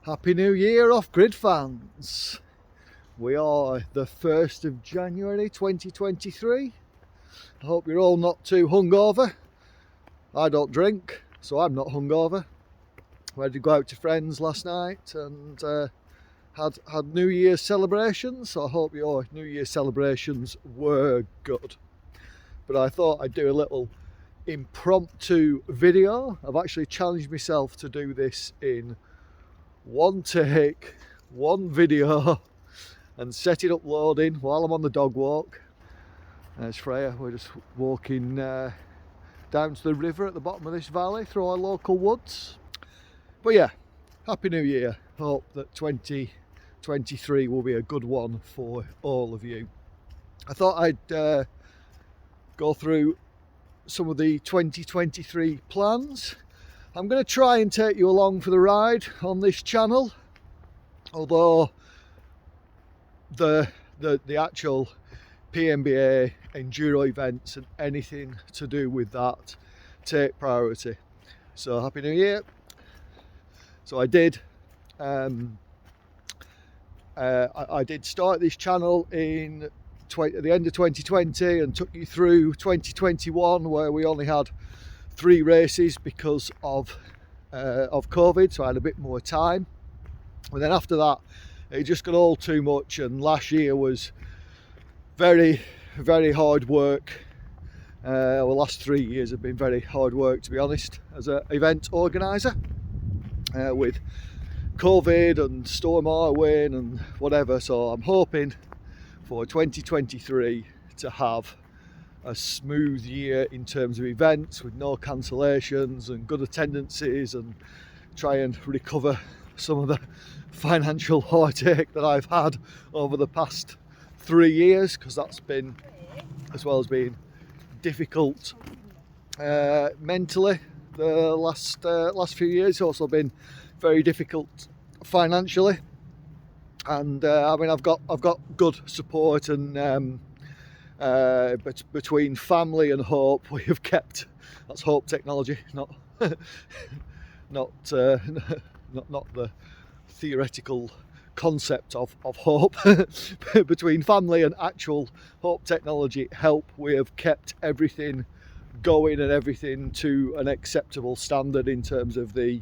Happy New Year off grid fans. We are the 1st of January 2023. I hope you're all not too hungover. I don't drink, so I'm not hungover. We had to go out to friends last night and had New Year's celebrations, so I hope your New Year's celebrations were good. But I thought I'd do a little impromptu video. I've actually challenged myself to do this in one take, one video, and set it uploading while I'm on the dog walk. There's Freya. We're just walking down to the river at the bottom of this valley through our local woods. But yeah, Happy New Year. Hope that 2023 will be a good one for all of you. I thought I'd go through some of the 2023 plans. I'm going to try and take you along for the ride on this channel, although the actual PMBA Enduro events and anything to do with that take priority. So Happy New Year. So I did I did start this channel at the end of 2020 and took you through 2021, where we only had 3 races because of COVID, so I had a bit more time. And then after that, it just got all too much, and last year was very, very hard work. The last 3 years have been very hard work, to be honest, as an event organiser, with COVID and storm wind and whatever. So I'm hoping for 2023 to have a smooth year in terms of events, with no cancellations and good attendances, and try and recover some of the financial heartache that I've had over the past 3 years, because that's been, as well as being difficult mentally, the last few years, it's also been very difficult financially. And I mean, I've got good support, and but between family and Hope, we have kept, that's Hope Technology, not not the theoretical concept of hope. Between family and actual Hope Technology help, we have kept everything going and everything to an acceptable standard in terms of the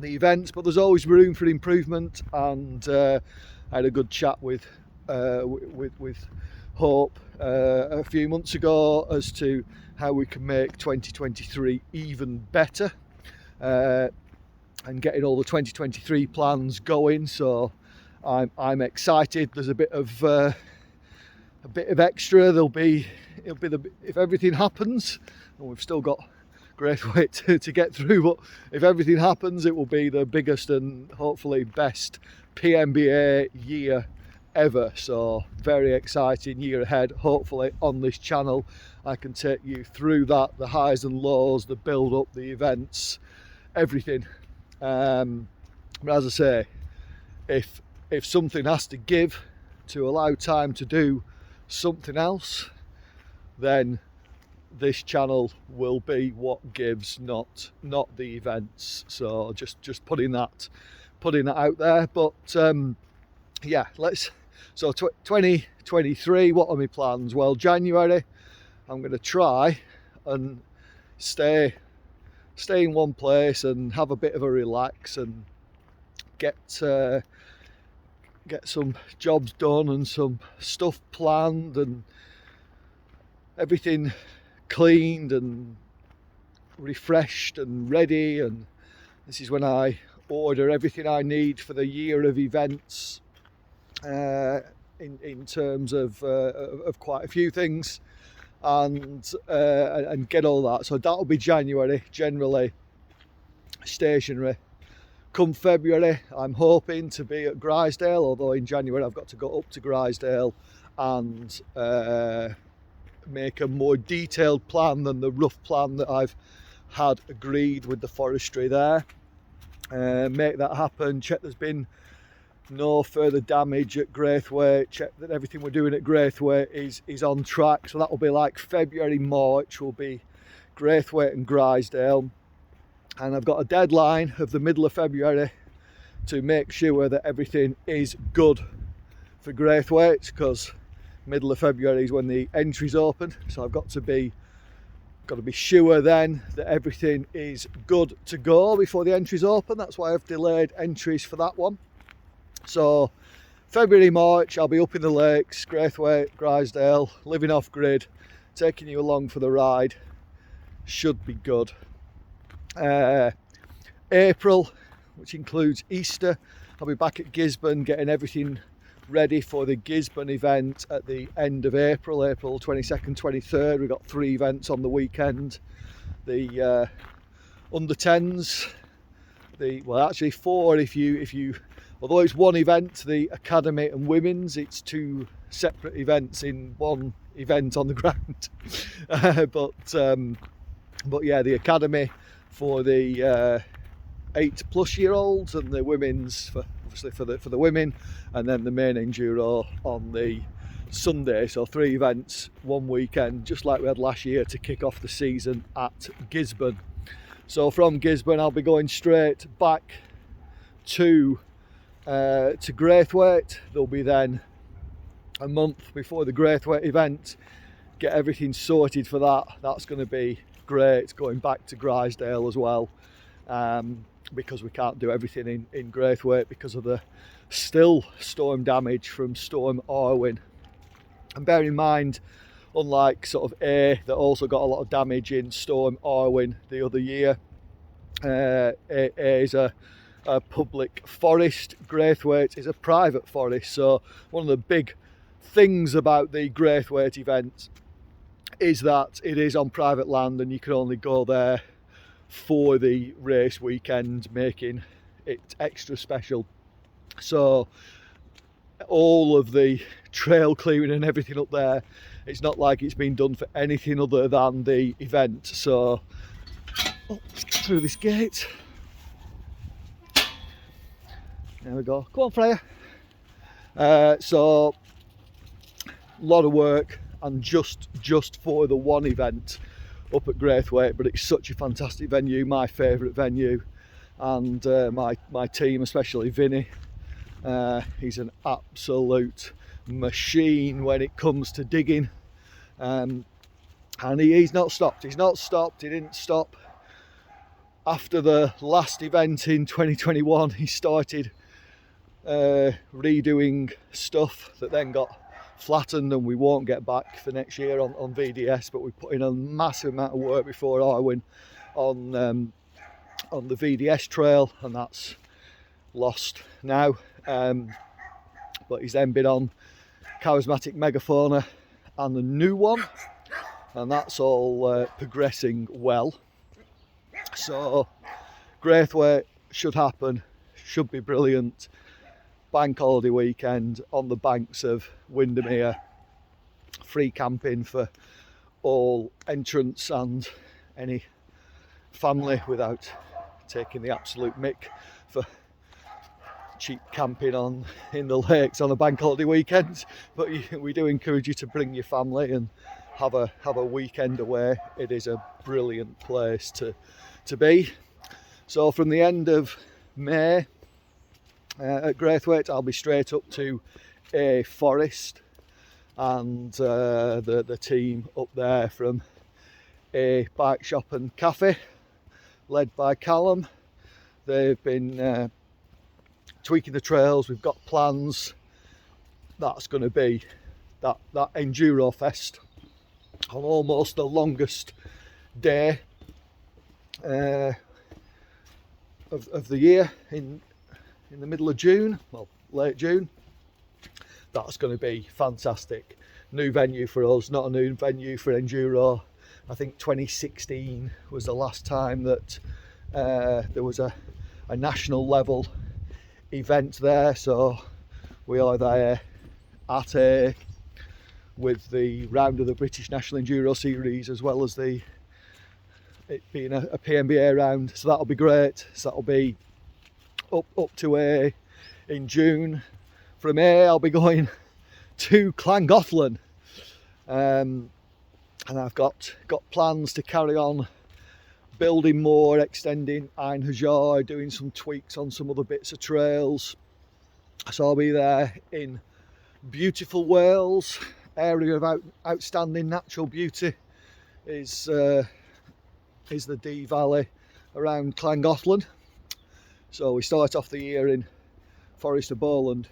events, but there's always room for improvement. And I had a good chat with Hope a few months ago as to how we can make 2023 even better, and getting all the 2023 plans going. So I'm excited. There's a bit of extra. It'll be if everything happens, and we've still got Graythwaite to get through, but if everything happens, it will be the biggest and hopefully best PMBA year ever. So very exciting year ahead. Hopefully on this channel I can take you through that, the highs and lows, the build up, the events, everything. But as I say, if something has to give to allow time to do something else, then this channel will be what gives, not the events. So just putting that out there. But yeah, so 2023, what are my plans? Well, January, I'm going to try and stay in one place and have a bit of a relax and get some jobs done and some stuff planned and everything cleaned and refreshed and ready. And this is when I order everything I need for the year of events, in terms of quite a few things, and get all that. So that'll be January, generally stationary. Come February, I'm hoping to be at Grizedale, although in January I've got to go up to Grizedale and make a more detailed plan than the rough plan that I've had agreed with the forestry there. Make that happen, check there's been no further damage at Graythwaite, check that everything we're doing at Graythwaite is on track. So that will be like February, March will be Graythwaite and Grizedale. And I've got a deadline of the middle of February to make sure that everything is good for Graythwaite, because middle of February is when the entries open, so I've got to be sure then that everything is good to go before the entries open. That's why I've delayed entries for that one. So February, March, I'll be up in the lakes, Graythwaite, Grizedale, living off grid, taking you along for the ride. Should be good. April, which includes Easter, I'll be back at Gisburn getting everything ready for the Gisburn event at the end of April, April 22nd, 23rd. We've got 3 events on the weekend. The under 10s, well actually 4 if you although it's one event, the academy and women's, it's 2 separate events in one event on the ground. But yeah, the academy for the 8+ year olds, and the women's obviously for the women, and then the main enduro on the Sunday. So 3 events one weekend, just like we had last year, to kick off the season at Gisburn. So from Gisburn I'll be going straight back to Graythwaite. There'll be then a month before the Graythwaite event, get everything sorted for that. That's going to be great, going back to Grizedale as well, because we can't do everything in Graythwaite because of the still storm damage from Storm Arwen. And bear in mind, unlike sort of A, that also got a lot of damage in Storm Arwen the other year, A is a public forest, Graythwaite is a private forest. So one of the big things about the Graythwaite event is that it is on private land, and you can only go there for the race weekend, making it extra special. So all of the trail clearing and everything up there, it's not like it's been done for anything other than the event. So let's get through this gate. There we go. Come on, Freya. So a lot of work, and just for the one event up at Graythwaite, but it's such a fantastic venue, my favourite venue, and my team, especially Vinny, he's an absolute machine when it comes to digging, and he's not stopped. He didn't stop after the last event in 2021. He started redoing stuff that then got flattened, and we won't get back for next year on VDS, but we put in a massive amount of work before Arwen on the VDS trail, and that's lost now. But he's then been on Charismatic Megafauna and the new one, and that's all progressing well. So Graythwaite should happen, should be brilliant. Bank holiday weekend on the banks of Windermere, free camping for all entrants and any family, without taking the absolute mick for cheap camping in the lakes on a bank holiday weekend. But we do encourage you to bring your family and have a weekend away. It is a brilliant place to be. So from the end of May at Graythwaite, I'll be straight up to a forest, and the team up there from a bike shop and cafe led by Callum, they've been tweaking the trails. We've got plans. That's going to be that enduro fest on almost the longest day of the year in the middle of June, well, late June. That's going to be fantastic. New venue for us, not a new venue for enduro. I think 2016 was the last time that there was a national level event there. So we are there at with the round of the British National Enduro Series, as well as it being a PMBA round. So that'll be great. So that'll be up to A in June. From A, I'll be going to Lllangollen, and I've got plans to carry on building more, extending Einherjar, doing some tweaks on some other bits of trails. So I'll be there in beautiful Wales. Area of outstanding natural beauty is the Dee Valley around Lllangollen. So we start off the year in Forest of Bowland,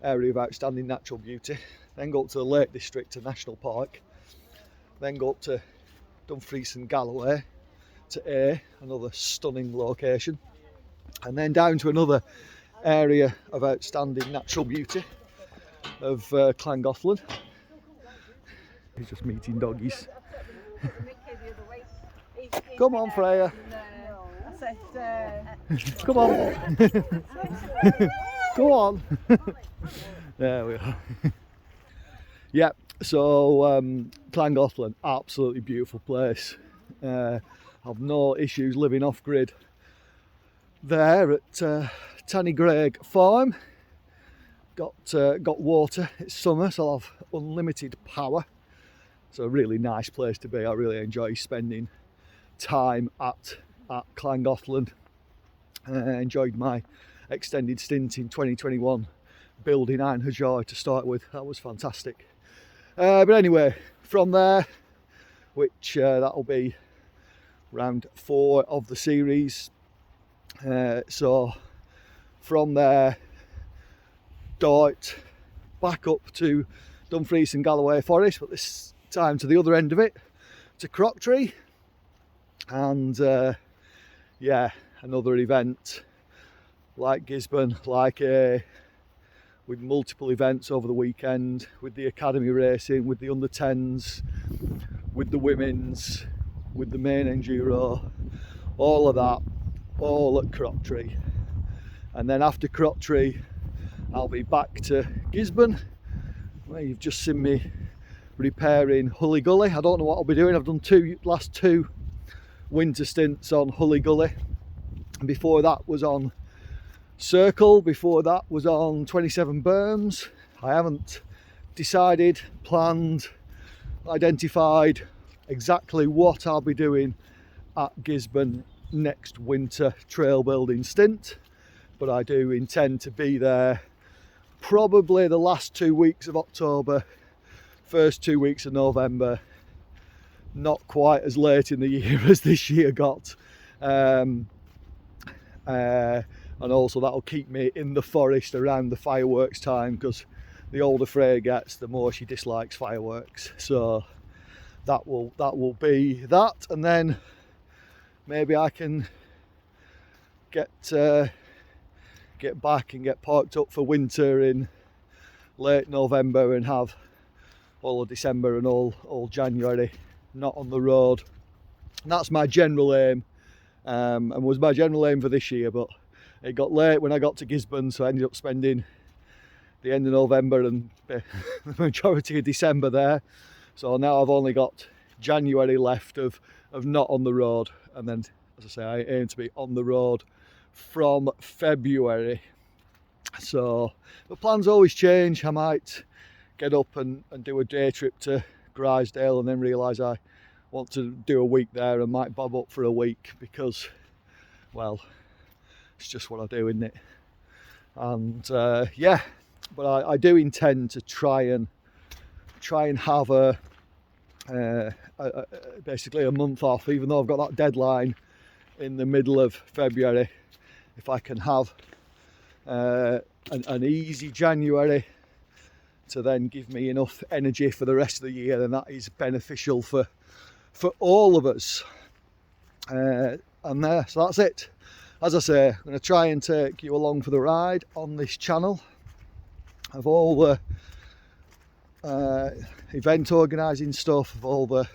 area of outstanding natural beauty, then go up to the Lake District, a national park, then go up to Dumfries and Galloway to A, another stunning location, and then down to another area of outstanding natural beauty of Lllangollen. He's just meeting doggies. Come on, Freya. Come on. Go on. There we are. Yeah, so Lllangollen, absolutely beautiful place. I've no issues living off grid there at Tanny Greg Farm. Got water, it's summer, so I'll have unlimited power. It's a really nice place to be. I really enjoy spending time at Lllangollen. Enjoyed my extended stint in 2021 building Einherjar to start with. That was fantastic. But anyway, from there, which that'll be round 4 of the series. So from there, Dart back up to Dumfries and Galloway Forest, but this time to the other end of it, to Kirroughtree. And yeah, another event like Gisburn, like with multiple events over the weekend, with the academy racing, with the under 10s, with the women's, with the main enduro, all of that, all at Kirroughtree. And then after Kirroughtree, I'll be back to Gisburn, where you've just seen me repairing Hully Gully. I don't know what I'll be doing. I've done last two winter stints on Hully Gully. And before that was on Circle, before that was on 27 berms. I haven't decided, planned, identified exactly what I'll be doing at Gisburn next winter trail building stint, but I do intend to be there probably the last 2 weeks of October, first 2 weeks of November. Not quite as late in the year as this year got. And also that'll keep me in the forest around the fireworks time, because the older Freya gets, the more she dislikes fireworks. So that will be that, and then maybe I can get back and get parked up for winter in late November and have all of December and all January not on the road. And that's my general aim, and was my general aim for this year, but it got late when I got to Gisburn, so I ended up spending the end of November and the majority of December there. So now I've only got January left of not on the road, and then, as I say, I aim to be on the road from February. So the plans always change. I might get up and do a day trip to Grizedale and then realise I want to do a week there and might bob up for a week, because, well, it's just what I do, isn't it? And yeah, but I do intend to try and have basically a month off, even though I've got that deadline in the middle of February. If I can have an easy January to then give me enough energy for the rest of the year, then that is beneficial for all of us. And there, so that's it. As I say, I'm going to try and take you along for the ride on this channel of all the event organising stuff, of all the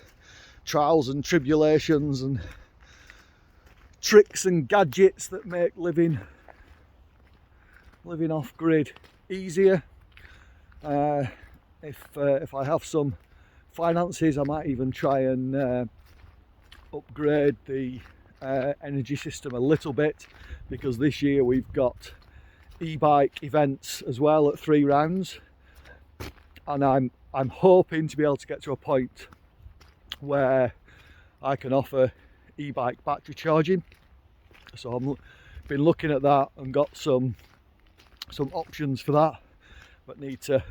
trials and tribulations and tricks and gadgets that make living off grid easier. If I have some finances, I might even try and upgrade the energy system a little bit, because this year we've got e-bike events as well at 3 rounds, and I'm hoping to be able to get to a point where I can offer e-bike battery charging. So I've been looking at that and got some options for that, but need to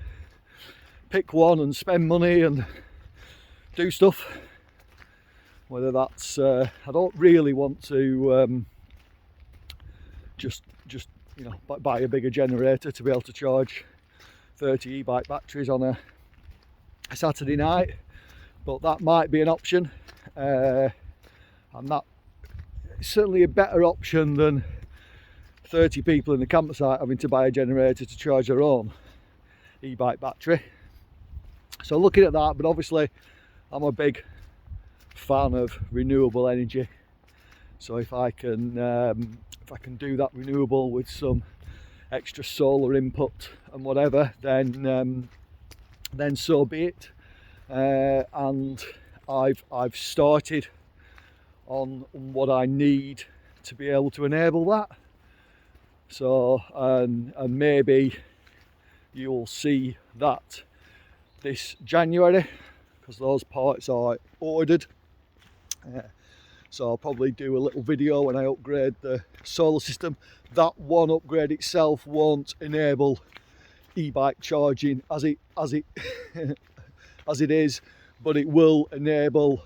pick one and spend money and do stuff. Whether that's I don't really want to just you know, buy a bigger generator to be able to charge 30 e-bike batteries on a Saturday night, but that might be an option, and that is certainly a better option than 30 people in the campsite having to buy a generator to charge their own e-bike battery. So looking at that, but obviously I'm a big fan of renewable energy, so if I can do that renewable with some extra solar input and whatever, then so be it. And I've started on what I need to be able to enable that. So and maybe you'll see that this January, because those parts are ordered. So I'll probably do a little video when I upgrade the solar system. That one upgrade itself won't enable e-bike charging as it as it is, but it will enable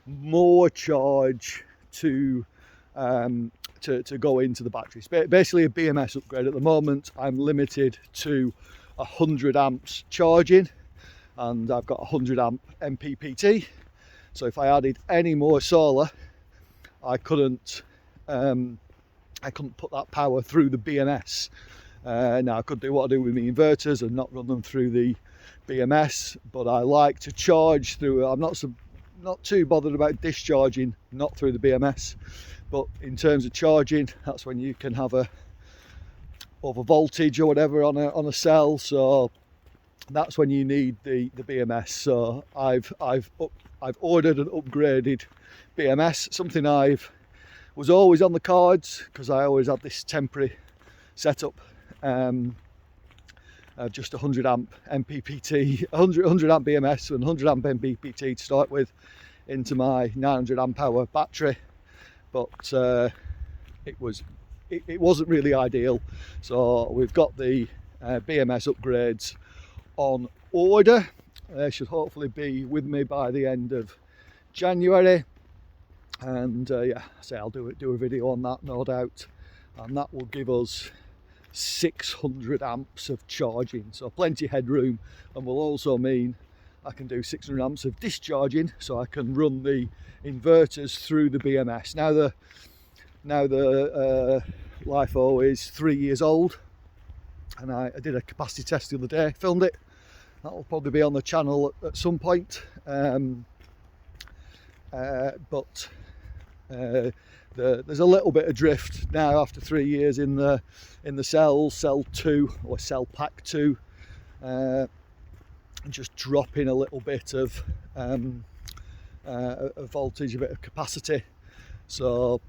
more charge to go into the batteries. Basically a BMS upgrade. At the moment I'm limited to 100 amps charging, and I've got 100 amp MPPT. So if I added any more solar, I couldn't put that power through the BMS. Now I could do what I do with my inverters and not run them through the BMS, but I like to charge through. I'm not too bothered about discharging not through the BMS, but in terms of charging, that's when you can have a over voltage or whatever on a cell. So that's when you need the BMS. So I've ordered an upgraded BMS, something was always on the cards because I always had this temporary setup. Just 100 amp MPPT, 100 amp BMS and 100 amp MPPT to start with into my 900 amp hour battery, but it wasn't really ideal. So we've got the BMS upgrades on order. They should hopefully be with me by the end of January, and yeah, so I'll do a video on that, no doubt, and that will give us 600 amps of charging, so plenty of headroom, and will also mean I can do 600 amps of discharging, so I can run the inverters through the BMS. Now the LiFo is 3 years old, and I did a capacity test the other day, filmed it. That will probably be on the channel at some point, but there's a little bit of drift now after 3 years in the cell 2 or cell pack 2, just dropping a little bit of voltage, a bit of capacity. So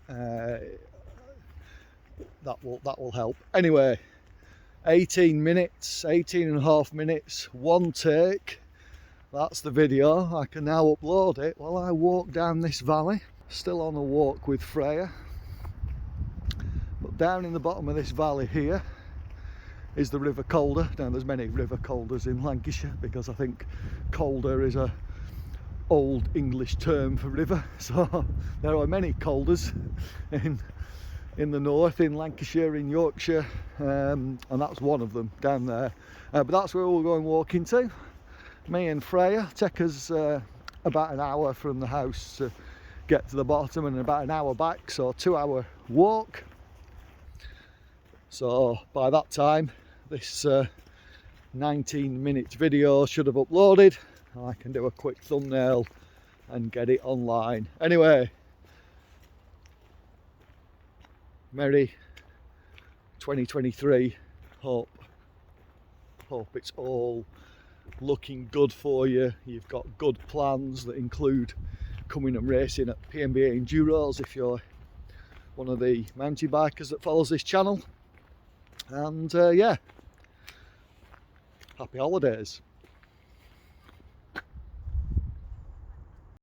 that will help. Anyway, 18 and a half minutes, one take. That's the video. I can now upload it while I walk down this valley. Still on a walk with Freya. But down in the bottom of this valley here is the River Calder. Now there's many River Calders in Lancashire, because I think Calder is a old English term for river. So there are many Calders in the north, in Lancashire, in Yorkshire, and that's one of them down there. But that's where we'll go and walk into. Me and Freya. Take us about an hour from the house to get to the bottom, and about an hour back, so a 2-hour walk. So by that time this 19-minute video should have uploaded, and I can do a quick thumbnail and get it online. Anyway, merry 2023. Hope it's all looking good for you. You've got good plans that include coming and racing at PMBA Enduros if you're one of the mountain bikers that follows this channel. And yeah, happy holidays.